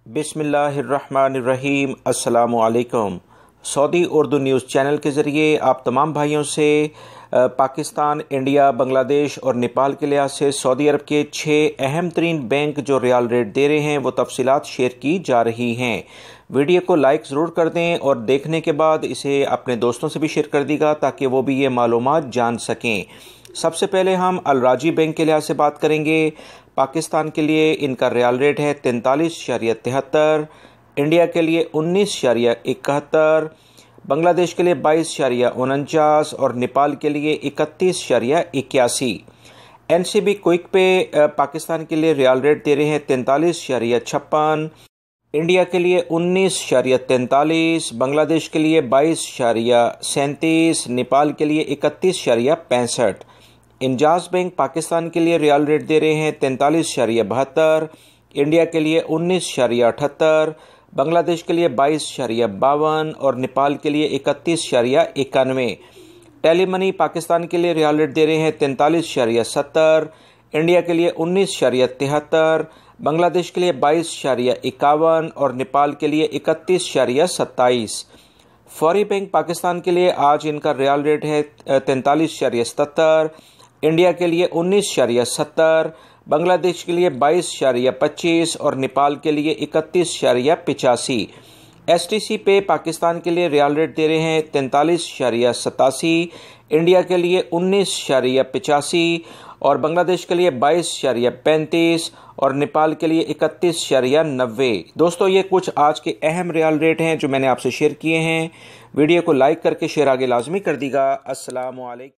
बिस्मिल्लाहिर्रहमानिर्रहीम। अस्सलामुअलैकुम। Saudi Urdu news channel के ज़रिए आप तमाम भाइयों से पाकिस्तान, इंडिया, बांग्लादेश और नेपाल के लिहाज से सऊदी अरब के 6 अहम तरीन बैंक जो रियाल रेट दे रहे हैं वो तफसीलात शेयर की जा रही हैं। वीडियो को लाइक ज़रूर कर दें और देखने के बाद इसे अपने दोस्तों से भी शेयर कर दीजिएगा ताकि वो भी ये मालूमात जान सकें। सबसे पहले हम अल राजी बैंक के लिहाज से बात करेंगे। पाकिस्तान के लिए इनका रियाल रेट है 43.73, इंडिया के लिए 19.71, बांग्लादेश के लिए 22.49 और नेपाल के लिए 31.81। एनसीबी क्विक पे पाकिस्तान के लिए रियाल रेट दे रहे हैं 43.56, इंडिया के लिए 19.43, बांग्लादेश के लिए 22.37, नेपाल के लिए 31.65। इंजाज बैंक पाकिस्तान के लिए रियाल रेट दे रहे हैं 43.72, इंडिया के लिए 19.78, बांग्लादेश के लिए 22.52 और नेपाल के लिए 31.91। टेली मनी पाकिस्तान के लिए रियाल रेट दे रहे हैं 43.70, इंडिया के लिए 19.73, बांग्लादेश के लिए 22.51 और नेपाल के लिए 31.27। फौरी बैंक पाकिस्तान के लिए आज इनका रियाल रेट है 43.77, इंडिया के लिए 19.70, बांग्लादेश के लिए 22.25 और नेपाल के लिए 31.85। एसटीसी पे पाकिस्तान के लिए रियाल रेट दे रहे हैं 43.87, इंडिया के लिए 19.85 और बांग्लादेश के लिए 22.35 और नेपाल के लिए 31.90। दोस्तों, ये कुछ आज के अहम रियाल रेट हैं जो मैंने आपसे शेयर किए हैं। वीडियो को लाइक करके शेयर आगे लाजमी कर दीजिएगा। अस्सलाम वालेकुम।